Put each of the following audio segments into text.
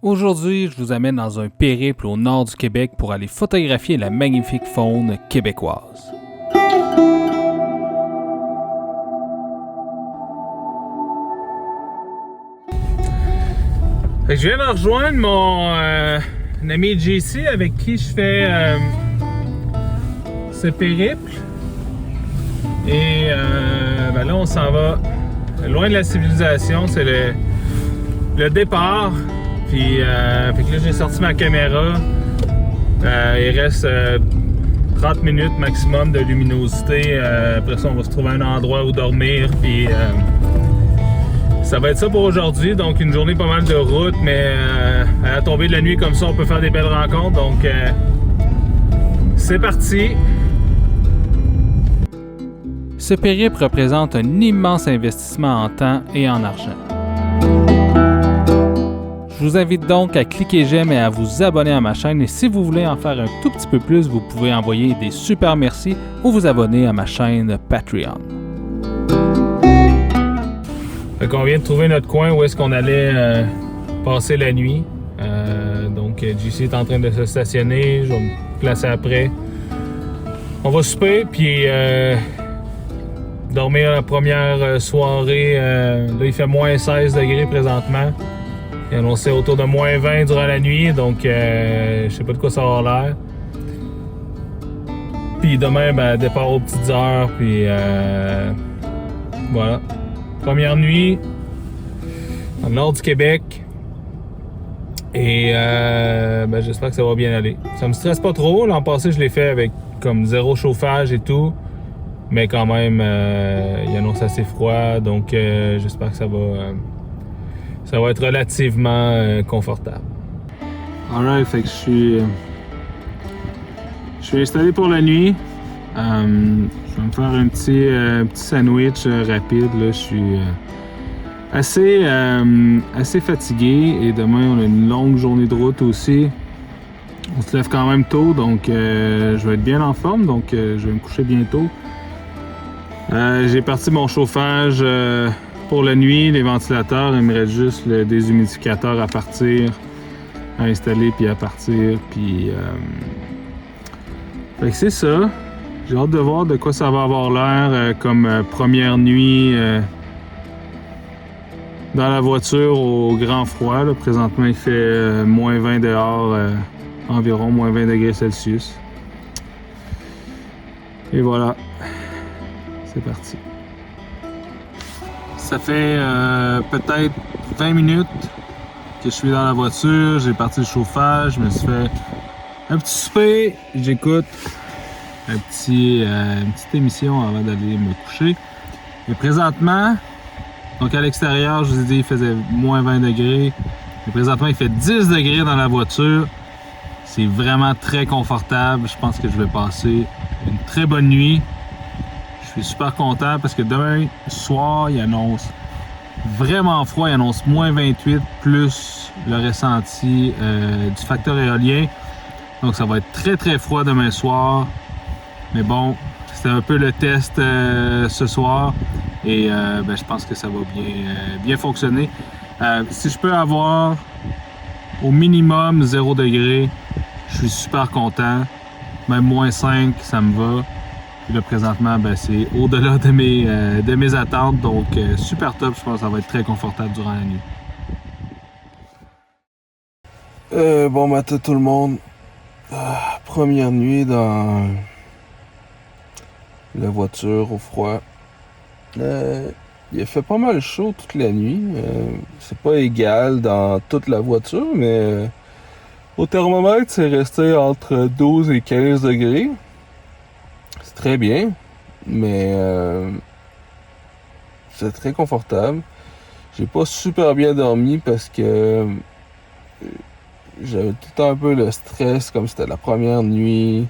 Aujourd'hui, je vous amène dans un périple au nord du Québec pour aller photographier la magnifique faune québécoise. Je viens de rejoindre mon ami JC avec qui je fais ce périple. Et là, on s'en va loin de la civilisation. C'est le départ. Puis fait que là, j'ai sorti ma caméra. Il reste 30 minutes maximum de luminosité. Après ça, on va se trouver un endroit où dormir. Puis ça va être ça pour aujourd'hui. Donc, une journée pas mal de route. Mais à la tombée de la nuit comme ça, on peut faire des belles rencontres. Donc, c'est parti! Ce périple représente un immense investissement en temps et en argent. Je vous invite donc à cliquer j'aime et à vous abonner à ma chaîne. Et si vous voulez en faire un tout petit peu plus, vous pouvez envoyer des super merci ou vous abonner à ma chaîne Patreon. Fait qu'on vient de trouver notre coin où est-ce qu'on allait passer la nuit. Donc JC est en train de se stationner, je vais me placer après. On va souper puis dormir la première soirée. Là il fait moins 16 degrés présentement. Il est annoncé autour de moins 20 durant la nuit, donc je sais pas de quoi ça va avoir l'air. Puis demain, départ aux petites heures, puis voilà. Première nuit, dans le nord du Québec. Et j'espère que ça va bien aller. Ça me stresse pas trop. L'an passé, je l'ai fait avec comme zéro chauffage et tout. Mais quand même, il annonce assez froid, donc j'espère que ça va être relativement confortable. Alright, fait que je suis installé pour la nuit. Je vais me faire un petit sandwich rapide. Là. Je suis assez fatigué et demain on a une longue journée de route aussi. On se lève quand même tôt, donc je vais être bien en forme, donc je vais me coucher bientôt. J'ai parti mon chauffage pour la nuit, les ventilateurs. Il me reste juste le déshumidificateur à partir, à installer puis à partir. Puis fait que c'est ça. J'ai hâte de voir de quoi ça va avoir l'air comme première nuit dans la voiture au grand froid. Là. Présentement, il fait moins 20 dehors, environ moins 20 degrés Celsius. Et voilà. C'est parti. Ça fait peut-être 20 minutes que je suis dans la voiture. J'ai parti le chauffage. Je me suis fait un petit souper. J'écoute une petite émission avant d'aller me coucher. Et présentement, donc à l'extérieur, je vous ai dit, il faisait moins 20 degrés. Et présentement, il fait 10 degrés dans la voiture. C'est vraiment très confortable. Je pense que je vais passer une très bonne nuit. Je suis super content parce que demain soir, il annonce vraiment froid. Il annonce moins 28 plus le ressenti du facteur éolien. Donc ça va être très très froid demain soir. Mais bon, c'était un peu le test ce soir. Et je pense que ça va bien fonctionner. Si je peux avoir au minimum 0 degré, je suis super content. Même moins 5, ça me va. Puis là, présentement, c'est au-delà de mes attentes. Donc, super top. Je pense que ça va être très confortable durant la nuit. Bon matin tout le monde. Première nuit dans la voiture au froid. Il a fait pas mal chaud toute la nuit. C'est pas égal dans toute la voiture, mais au thermomètre, c'est resté entre 12 et 15 degrés. C'est très bien, mais c'est très confortable. J'ai pas super bien dormi parce que j'avais tout le temps un peu le stress, comme c'était la première nuit.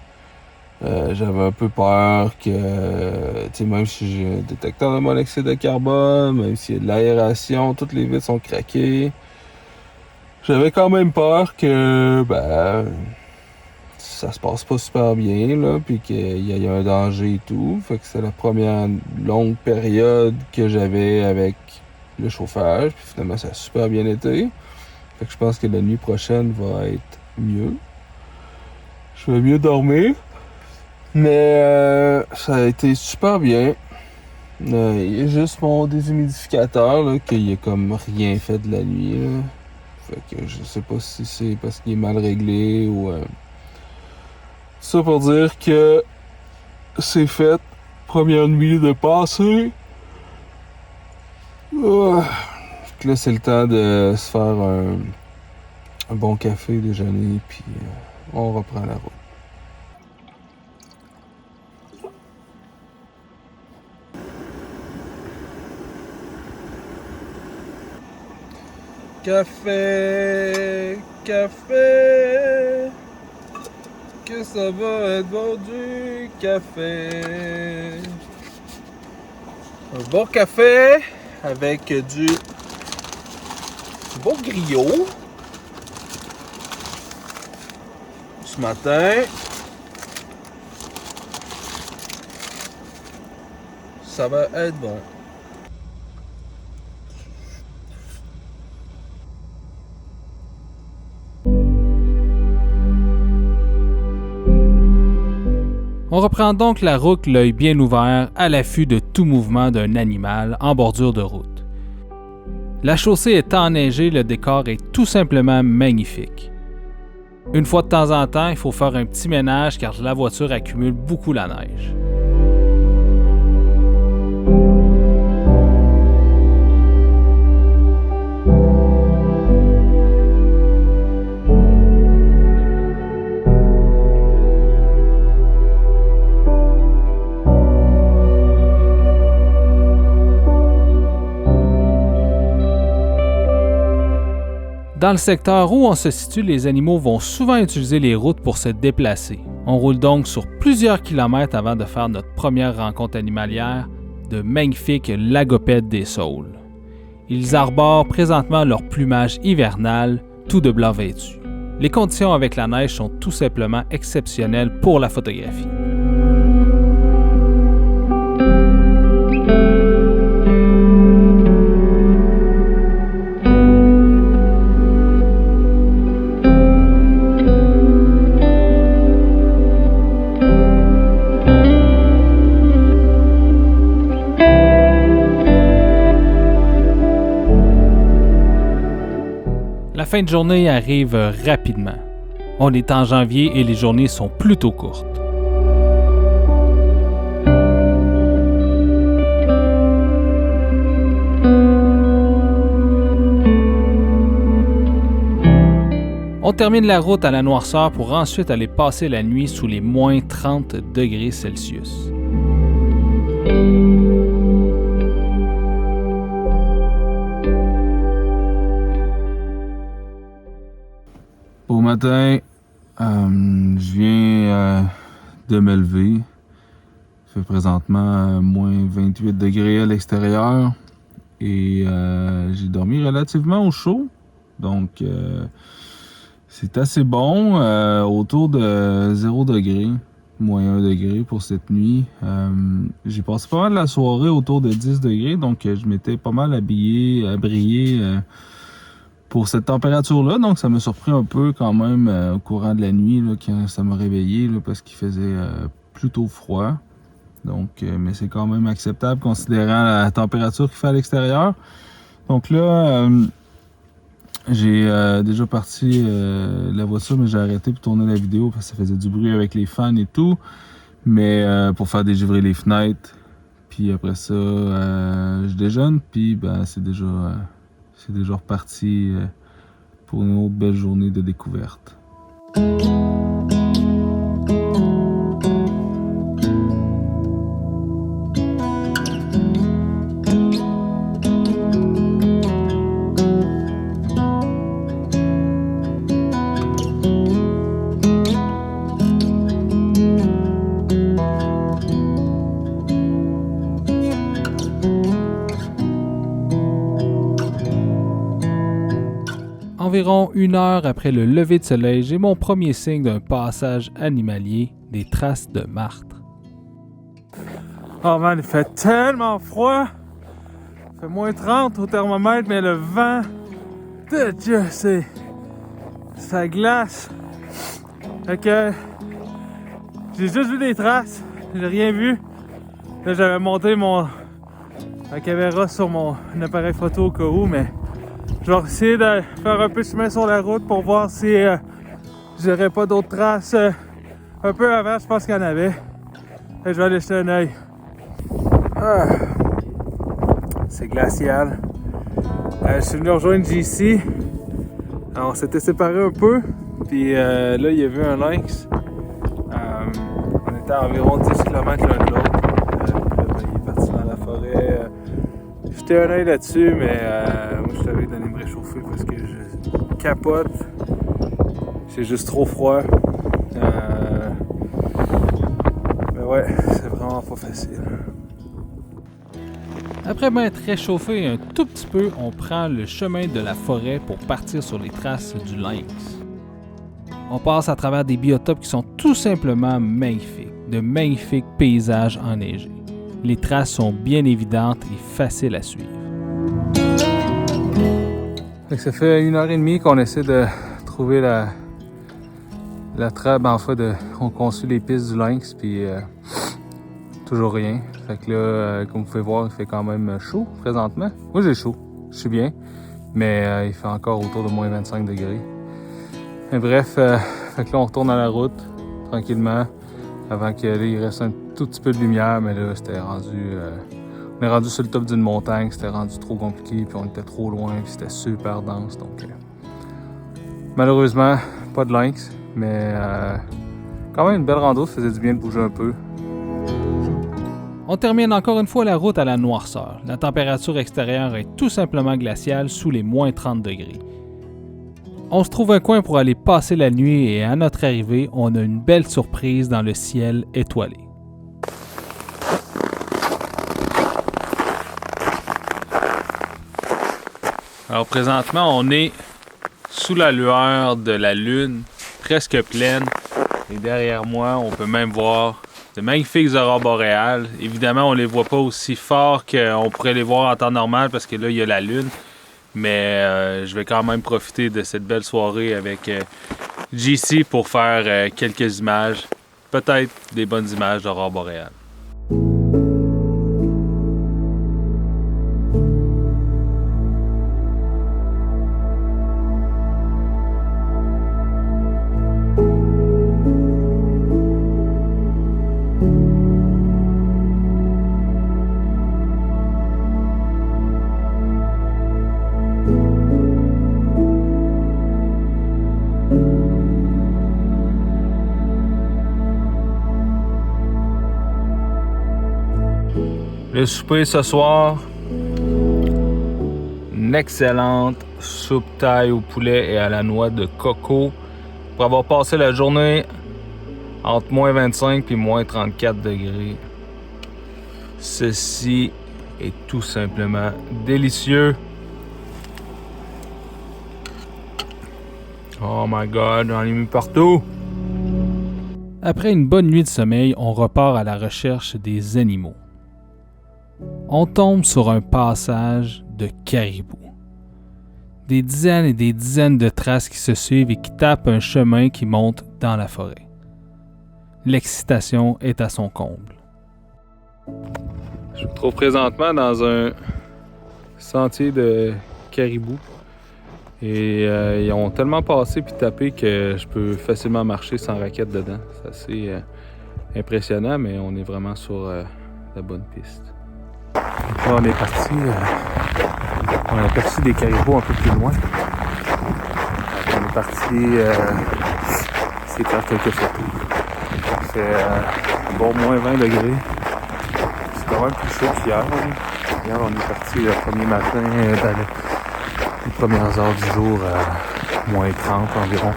J'avais un peu peur que, même si j'ai un détecteur de monoxyde de carbone, même s'il y a de l'aération, toutes les vitres sont craquées. J'avais quand même peur que, ça se passe pas super bien, là, puis qu'il y ait un danger et tout. Fait que c'est la première longue période que j'avais avec le chauffage, puis finalement ça a super bien été. Fait que je pense que la nuit prochaine va être mieux. Je vais mieux dormir. Mais ça a été super bien. Il y a juste mon déshumidificateur là, qu'il a comme rien fait de la nuit. Là. Fait que je sais pas si c'est parce qu'il est mal réglé ou... Ça pour dire que c'est fait. Première nuit de passé. Là, c'est le temps de se faire un bon café, déjeuner, puis on reprend la route. Café, café, que ça va être bon du café. Un bon café avec du bon griot. Ce matin, ça va être bon. On reprend donc la route l'œil bien ouvert à l'affût de tout mouvement d'un animal en bordure de route. La chaussée est enneigée, le décor est tout simplement magnifique. Une fois de temps en temps, il faut faire un petit ménage car la voiture accumule beaucoup la neige. Dans le secteur où on se situe, les animaux vont souvent utiliser les routes pour se déplacer. On roule donc sur plusieurs kilomètres avant de faire notre première rencontre animalière, de magnifiques lagopèdes des saules. Ils arborent présentement leur plumage hivernal, tout de blanc vêtu. Les conditions avec la neige sont tout simplement exceptionnelles pour la photographie. La fin de journée arrive rapidement. On est en janvier et les journées sont plutôt courtes. On termine la route à la noirceur pour ensuite aller passer la nuit sous les moins 30 degrés Celsius. Au matin, je viens de me lever. Il fait présentement moins 28 degrés à l'extérieur. Et j'ai dormi relativement au chaud. Donc, c'est assez bon. Autour de 0 degré, moins 1 degré pour cette nuit. J'ai passé pas mal la soirée autour de 10 degrés. Donc, je m'étais pas mal habillé, brillé pour cette température-là. Donc, ça m'a surpris un peu quand même au courant de la nuit là, quand ça m'a réveillé là, parce qu'il faisait plutôt froid. Donc, mais c'est quand même acceptable considérant la température qu'il fait à l'extérieur. Donc là, j'ai déjà parti la voiture, mais j'ai arrêté pour tourner la vidéo parce que ça faisait du bruit avec les fans et tout. Mais pour faire dégivrer les fenêtres. Puis après ça, je déjeune. Puis ben, c'est déjà reparti pour une autre belle journée de découverte. Environ 1 heure après le lever de soleil, j'ai mon premier signe d'un passage animalier, des traces de martre. Oh man, il fait tellement froid! Il fait moins 30 au thermomètre, mais le vent C'est... ça glace. Fait que... j'ai juste vu des traces. J'ai rien vu. Là, j'avais monté ma caméra sur mon appareil photo au cas où, mais... je vais essayer de faire un peu de chemin sur la route pour voir si j'aurais pas d'autres traces. Un peu avant, je pense qu'il y en avait. Et je vais aller jeter un œil. Ah. C'est glacial. Je suis venu rejoindre JC. Alors, on s'était séparés un peu. Puis là, il y a vu un lynx. On était à environ 10 km l'un de l'autre. Il est parti dans la forêt. J'ai jeté un œil là-dessus, mais moi, je savais d'aller me réchauffer parce que je capote. C'est juste trop froid. Mais ouais, c'est vraiment pas facile. Après m'être réchauffé un tout petit peu, on prend le chemin de la forêt pour partir sur les traces du lynx. On passe à travers des biotopes qui sont tout simplement magnifiques, de magnifiques paysages enneigés. Les traces sont bien évidentes et faciles à suivre. Ça fait 1h30 qu'on essaie de trouver la trappe, on construit les pistes du lynx, puis toujours rien. Fait que là, comme vous pouvez voir, il fait quand même chaud présentement. Moi j'ai chaud, je suis bien, mais il fait encore autour de moins 25 degrés. Mais bref, fait que là on retourne à la route, tranquillement, avant qu'il reste un tout petit peu de lumière, mais là c'était rendu... on est rendu sur le top d'une montagne, c'était rendu trop compliqué, puis on était trop loin, puis c'était super dense, donc... malheureusement, pas de lynx, mais quand même une belle rando, ça faisait du bien de bouger un peu. On termine encore une fois la route à la noirceur. La température extérieure est tout simplement glaciale sous les moins 30 degrés. On se trouve un coin pour aller passer la nuit et à notre arrivée, on a une belle surprise dans le ciel étoilé. Alors présentement, on est sous la lueur de la lune, presque pleine. Et derrière moi, on peut même voir de magnifiques aurores boréales. Évidemment, on les voit pas aussi fort qu'on pourrait les voir en temps normal parce que là, il y a la lune. Mais je vais quand même profiter de cette belle soirée avec JC pour faire quelques images. Peut-être des bonnes images d'aurores boréales. Le souper ce soir, une excellente soupe thaï au poulet et à la noix de coco. Pour avoir passé la journée entre moins 25 et moins 34 degrés. Ceci est tout simplement délicieux. Oh my god, j'en ai mis partout! Après une bonne nuit de sommeil, on repart à la recherche des animaux. On tombe sur un passage de caribous. Des dizaines et des dizaines de traces qui se suivent et qui tapent un chemin qui monte dans la forêt. L'excitation est à son comble. Je me trouve présentement dans un sentier de caribous. Et ils ont tellement passé puis tapé que je peux facilement marcher sans raquette dedans. C'est assez impressionnant, mais on est vraiment sur la bonne piste. Donc là, on est parti. On a aperçu des caribous un peu plus loin. On est parti essayer de faire quelques photos. Il fait bon moins 20 degrés. C'est quand même plus chaud qu'hier. Hier, on est parti le premier matin dans les premières heures du jour à moins 30 environ.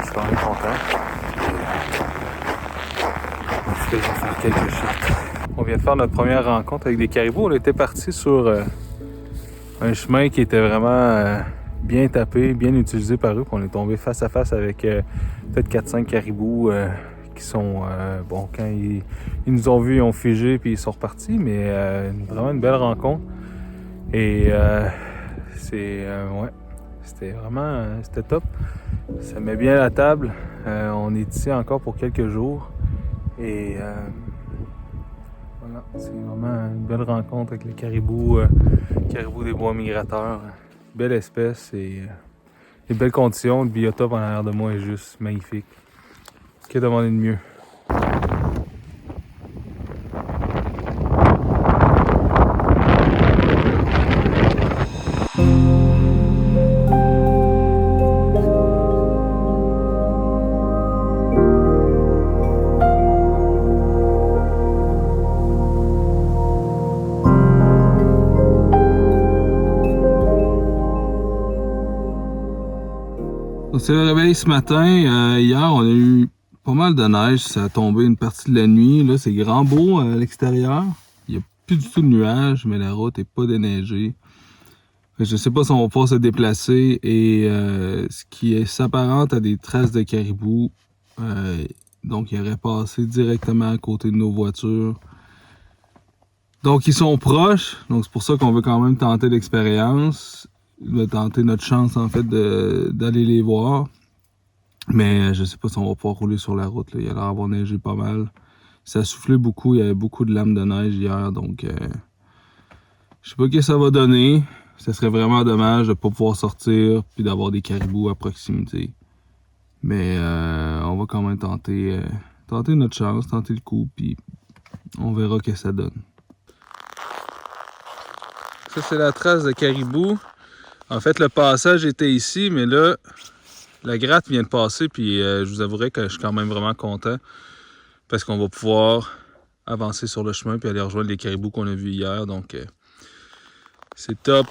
Je suis quand même content. Je vais faire quelques shots. On vient de faire notre première rencontre avec des caribous. On était parti sur un chemin qui était vraiment bien tapé, bien utilisé par eux. Puis on est tombé face à face avec peut-être 4-5 caribous qui sont... bon, quand ils nous ont vus, ils ont figé puis ils sont repartis. Mais vraiment une belle rencontre. Et c'est... ouais, c'était top. Ça met bien la table. On est ici encore pour quelques jours. Et voilà, c'est vraiment une belle rencontre avec les caribous des bois migrateurs. Belle espèce et les belles conditions. Le biotope en arrière de moi est juste magnifique. Que demander de mieux? On s'est réveillé ce matin. Hier, on a eu pas mal de neige. Ça a tombé une partie de la nuit. Là, c'est grand beau à l'extérieur. Il n'y a plus du tout de nuages, mais la route n'est pas déneigée. Je ne sais pas si on va pouvoir se déplacer. Et ce qui s'apparente à des traces de caribou. Donc, il aurait passé directement à côté de nos voitures. Donc, ils sont proches. Donc, c'est pour ça qu'on veut quand même tenter l'expérience. De tenter notre chance, en fait, d'aller les voir. Mais je sais pas si on va pouvoir rouler sur la route, là. Il a l'air d'avoir neigé pas mal. Ça a soufflé beaucoup. Il y avait beaucoup de lames de neige hier. Donc, je sais pas ce que ça va donner. Ça serait vraiment dommage de pas pouvoir sortir puis d'avoir des caribous à proximité. Mais on va quand même tenter notre chance, tenter le coup, puis on verra ce que ça donne. Ça, c'est la trace de caribou. En fait, le passage était ici, mais là, la gratte vient de passer, puis je vous avouerai que je suis quand même vraiment content parce qu'on va pouvoir avancer sur le chemin puis aller rejoindre les caribous qu'on a vus hier. Donc, c'est top.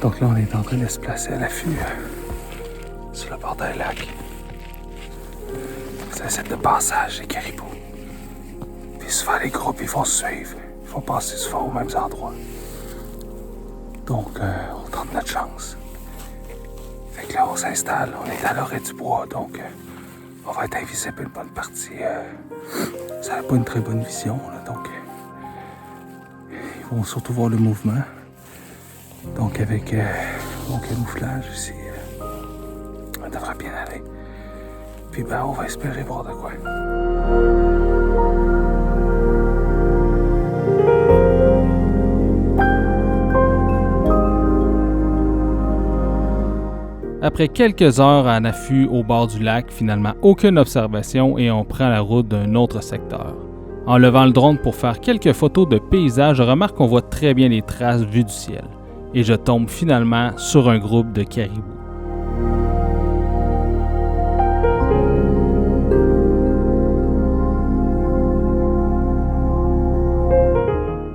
Donc là, on est en train de se placer à l'affût sur le bord d'un lac. C'est un site de passage des caribous. Puis souvent, les groupes, ils vont se suivre. Ils vont passer souvent aux mêmes endroits. Donc, on tente notre chance. Fait que là, on s'installe. On est à l'orée du bois, donc on va être invisible une bonne partie. Ça n'a pas une très bonne vision, là, donc ils vont surtout voir le mouvement. Donc avec mon camouflage ici, ça devrait bien aller. Puis ben on va espérer voir de quoi. Après quelques heures en affût au bord du lac, finalement aucune observation et on prend la route d'un autre secteur. En levant le drone pour faire quelques photos de paysages, je remarque qu'on voit très bien les traces vues du ciel. Et je tombe finalement sur un groupe de caribous.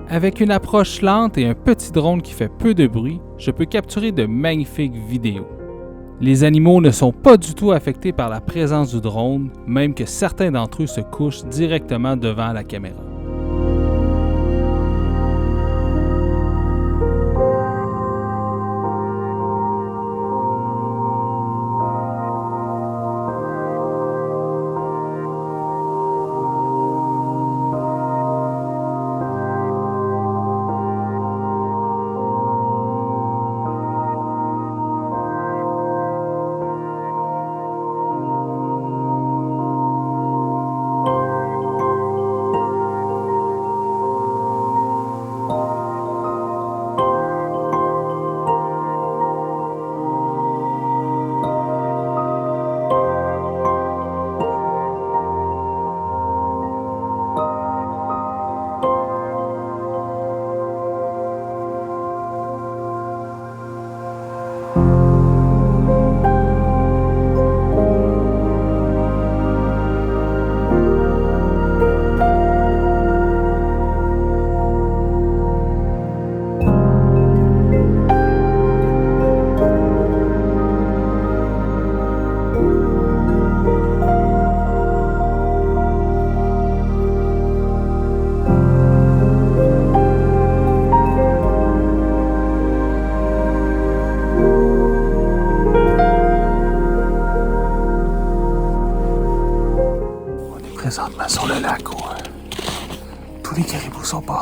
Avec une approche lente et un petit drone qui fait peu de bruit, je peux capturer de magnifiques vidéos. Les animaux ne sont pas du tout affectés par la présence du drone, même que certains d'entre eux se couchent directement devant la caméra.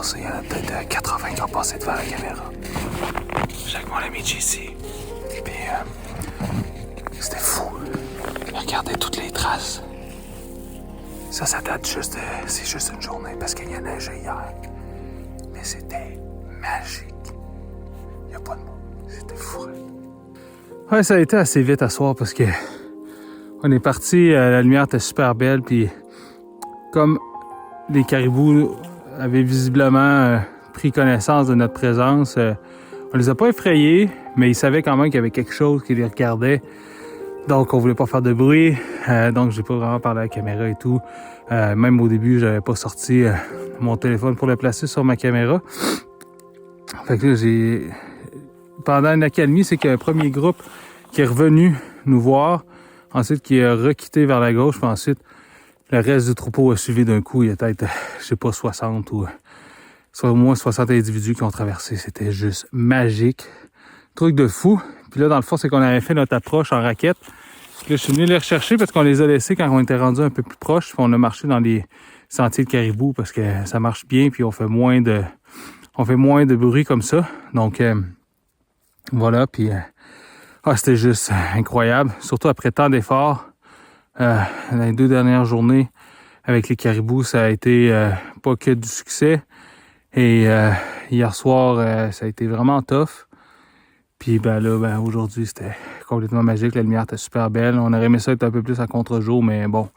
passé, il y en a peut-être 80 qui ont passé devant la caméra. J'étais avec mon ami JC. Puis c'était fou. Regardez toutes les traces. Ça date juste de... C'est juste une journée parce qu'il y a neigé hier. Mais c'était magique. Il n'y a pas de mots. C'était fou. Ouais, ça a été assez vite à soir parce que on est parti, la lumière était super belle, puis comme les caribous avaient visiblement pris connaissance de notre présence, on les a pas effrayés, mais ils savaient quand même qu'il y avait quelque chose qui les regardait. Donc on voulait pas faire de bruit, donc j'ai pas vraiment parlé à la caméra et tout. Même au début, j'avais pas sorti mon téléphone pour le placer sur ma caméra. Fait que là, pendant une accalmie, c'est qu'il y a un premier groupe qui est revenu nous voir, ensuite qui a requitté vers la gauche, puis ensuite le reste du troupeau a suivi d'un coup. Il y a peut-être, je sais pas, 60 ou soit au moins 60 individus qui ont traversé. C'était juste magique. Truc de fou. Puis là, dans le fond, c'est qu'on avait fait notre approche en raquette. Puis là, je suis venu les rechercher parce qu'on les a laissés quand on était rendu un peu plus proche. Puis on a marché dans les sentiers de caribou parce que ça marche bien, puis on fait moins de bruit comme ça. Donc, voilà, puis c'était juste incroyable. Surtout après tant d'efforts. Les 2 dernières journées avec les caribous, ça a été pas que du succès. Et hier soir, ça a été vraiment tough. Puis aujourd'hui, c'était complètement magique. La lumière était super belle. On aurait aimé ça être un peu plus à contre-jour, mais bon,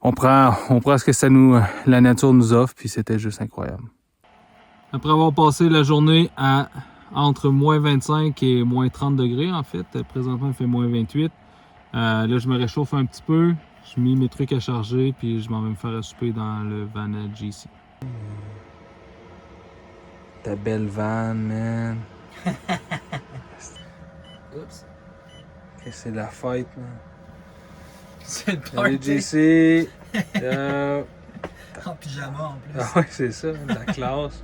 on prend ce que la nature nous offre, puis c'était juste incroyable. Après avoir passé la journée entre moins 25 et moins 30 degrés, en fait, présentement il fait moins 28. Là, je me réchauffe un petit peu. Je mets mes trucs à charger, puis je m'en vais me faire à souper dans le van à JC. Ta belle van, man. Oups. Okay, c'est la fête, man. C'est le party. Salut, JC. En pyjama en plus. Ah ouais, c'est ça, la classe.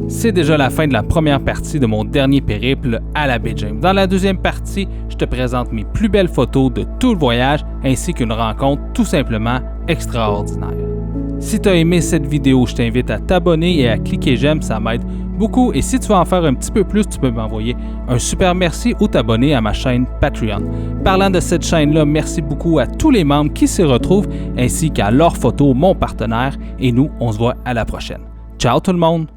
C'est déjà la fin de la première partie de mon dernier périple à la baie James. Dans la deuxième partie, je te présente mes plus belles photos de tout le voyage ainsi qu'une rencontre tout simplement extraordinaire. Si tu as aimé cette vidéo, je t'invite à t'abonner et à cliquer j'aime, ça m'aide beaucoup. Et si tu veux en faire un petit peu plus, tu peux m'envoyer un super merci ou t'abonner à ma chaîne Patreon. Parlant de cette chaîne-là, merci beaucoup à tous les membres qui s'y retrouvent ainsi qu'à Laure Photo, mon partenaire. Et nous, on se voit à la prochaine. Ciao tout le monde!